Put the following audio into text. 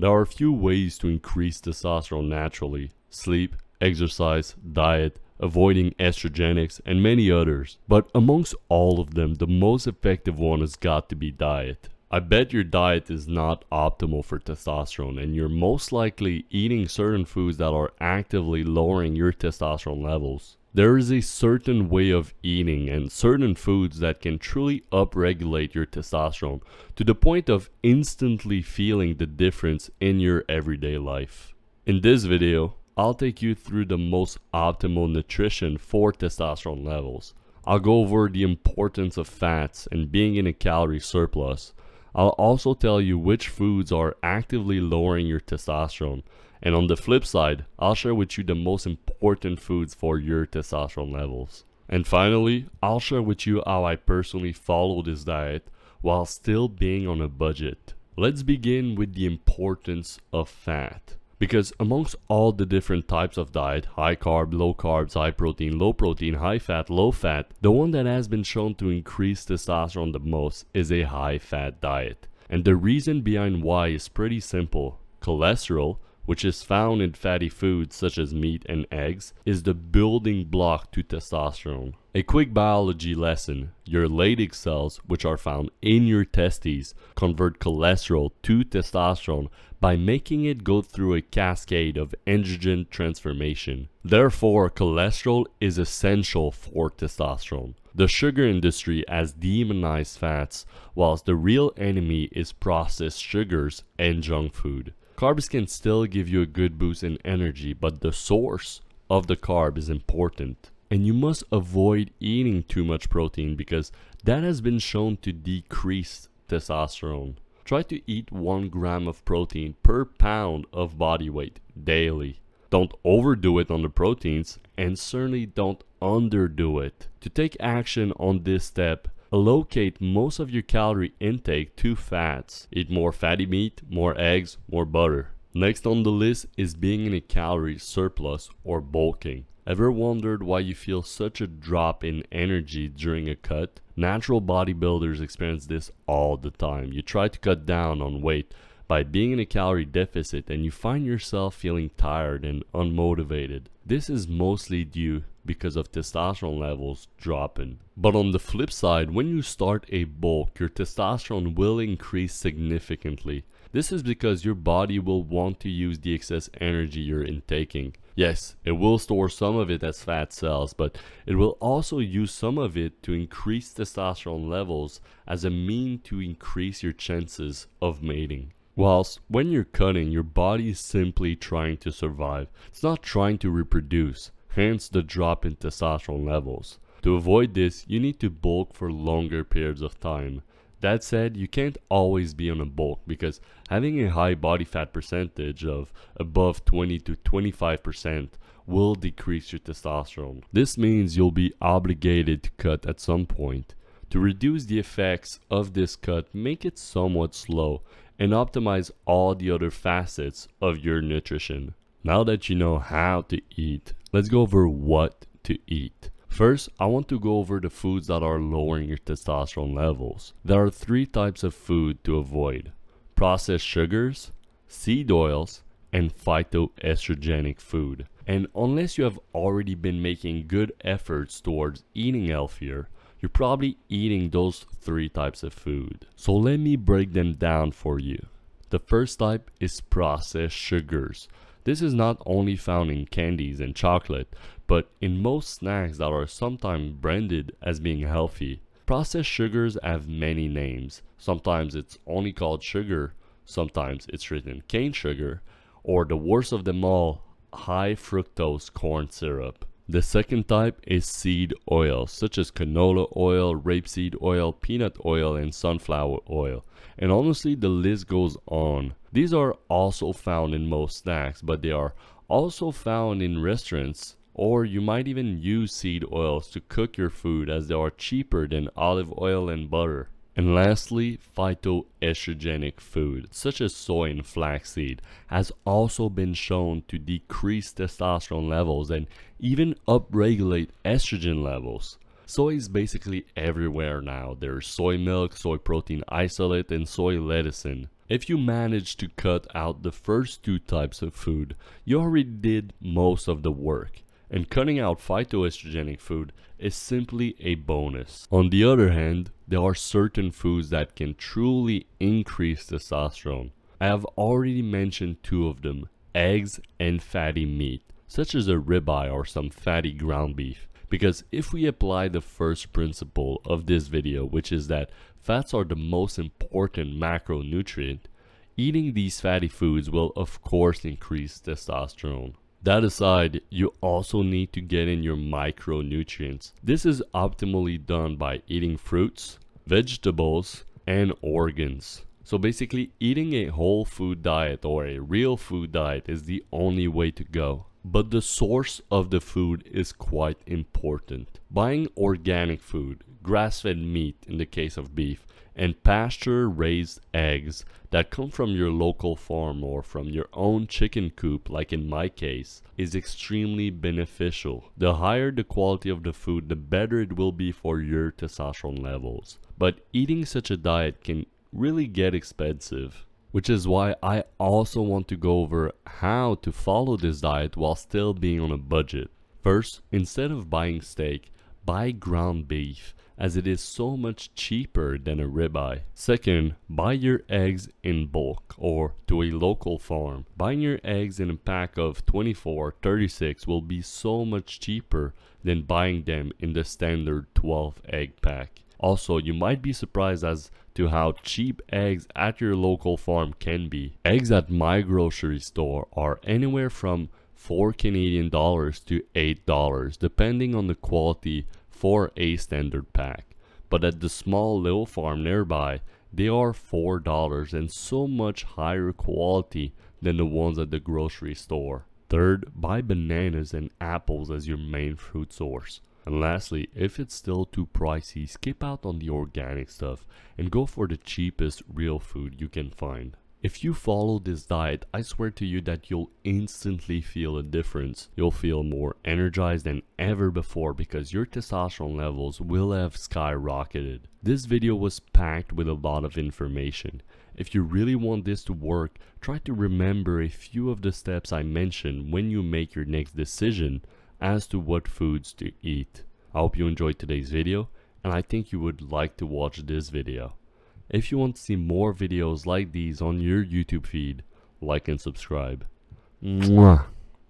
There are a few ways to increase testosterone naturally: sleep, exercise, diet, avoiding estrogenics, and many others. But amongst all of them, the most effective one has got to be diet. I bet your diet is not optimal for testosterone, and you're most likely eating certain foods that are actively lowering your testosterone levels. There is a certain way of eating and certain foods that can truly upregulate your testosterone to the point of instantly feeling the difference in your everyday life. In this video, I'll take you through the most optimal nutrition for testosterone levels. I'll go over the importance of fats and being in a calorie surplus. I'll also tell you which foods are actively lowering your testosterone. And on the flip side, I'll share with you the most important foods for your testosterone levels. And finally, I'll share with you how I personally follow this diet while still being on a budget. Let's begin with the importance of fat. Because amongst all the different types of diet, high carb, low carbs, high protein, high fat, low fat, the one that has been shown to increase testosterone the most is a high fat diet. And the reason behind why is pretty simple. Cholesterol, which is found in fatty foods such as meat and eggs, is the building block to testosterone. A quick biology lesson: your Leydig cells, which are found in your testes, convert cholesterol to testosterone by making it go through a cascade of androgen transformation. Therefore, cholesterol is essential for testosterone. The sugar industry has demonized fats, whilst the real enemy is processed sugars and junk food. Carbs can still give you a good boost in energy, but the source of the carb is important. And you must avoid eating too much protein because that has been shown to decrease testosterone. Try to eat 1 gram of protein per pound of body weight daily. Don't overdo it on the proteins, and certainly don't underdo it. To take action on this step, allocate most of your calorie intake to fats. Eat more fatty meat, more eggs, more butter. Next on the list is being in a calorie surplus or bulking. Ever wondered why you feel such a drop in energy during a cut? Natural bodybuilders experience this all the time. You try to cut down on weight by being in a calorie deficit and you find yourself feeling tired and unmotivated. This is mostly due because of testosterone levels dropping. But on the flip side, when you start a bulk, your testosterone will increase significantly. This is because your body will want to use the excess energy you're intaking. Yes, it will store some of it as fat cells, but it will also use some of it to increase testosterone levels as a mean to increase your chances of mating. Whilst when you're cutting, your body is simply trying to survive. It's not trying to reproduce, hence the drop in testosterone levels. To avoid this, you need to bulk for longer periods of time. That said, you can't always be on a bulk because having a high body fat percentage of above 20 to 25% will decrease your testosterone. This means you'll be obligated to cut at some point. To reduce the effects of this cut, make it somewhat slow and optimize all the other facets of your nutrition. Now that you know how to eat, let's go over what to eat. First, I want to go over the foods that are lowering your testosterone levels. There are 3 types of food to avoid: processed sugars, seed oils, and phytoestrogenic food. And unless you have already been making good efforts towards eating healthier, you're probably eating those 3 types of food. So let me break them down for you. The first type is processed sugars. This is not only found in candies and chocolate, but in most snacks that are sometimes branded as being healthy. Processed sugars have many names. Sometimes it's only called sugar, sometimes it's written cane sugar, or the worst of them all, high fructose corn syrup. The second type is seed oils, such as canola oil, rapeseed oil, peanut oil, and sunflower oil. And honestly, the list goes on. These are also found in most snacks, but they are also found in restaurants, or you might even use seed oils to cook your food as they are cheaper than olive oil and butter. And lastly, phytoestrogenic food, such as soy and flaxseed, has also been shown to decrease testosterone levels and even upregulate estrogen levels. Soy is basically everywhere now. There's soy milk, soy protein isolate, and soy lecithin. If you manage to cut out the first two types of food, you already did most of the work, and cutting out phytoestrogenic food is simply a bonus. On the other hand, there are certain foods that can truly increase testosterone. I have already mentioned two of them, eggs and fatty meat, such as a ribeye or some fatty ground beef. Because if we apply the first principle of this video, which is that fats are the most important macronutrient, eating these fatty foods will of course increase testosterone. That aside, you also need to get in your micronutrients. This is optimally done by eating fruits, vegetables, and organs. So basically, eating a whole food diet or a real food diet is the only way to go. But the source of the food is quite important. Buying organic food, grass-fed meat in the case of beef, and pasture-raised eggs that come from your local farm or from your own chicken coop, like in my case, is extremely beneficial. The higher the quality of the food, the better it will be for your testosterone levels. But eating such a diet can really get expensive, which is why I also want to go over how to follow this diet while still being on a budget. First, instead of buying steak, buy ground beef, as it is so much cheaper than a ribeye. Second, buy your eggs in bulk or to a local farm. Buying your eggs in a pack of 24 or 36 will be so much cheaper than buying them in the standard 12 egg pack. Also, you might be surprised as to how cheap eggs at your local farm can be. Eggs at my grocery store are anywhere from $4 Canadian to $8, depending on the quality for a standard pack. But at the small little farm nearby, they are $4 and so much higher quality than the ones at the grocery store. Third, buy bananas and apples as your main fruit source. And lastly, if it's still too pricey, skip out on the organic stuff and go for the cheapest real food you can find. If you follow this diet, I swear to you that you'll instantly feel a difference. You'll feel more energized than ever before because your testosterone levels will have skyrocketed. This video was packed with a lot of information. If you really want this to work, try to remember a few of the steps I mentioned when you make your next decision as to what foods to eat. I hope you enjoyed today's video, and I think you would like to watch this video. If you want to see more videos like these on your YouTube feed, like and subscribe. Mwah.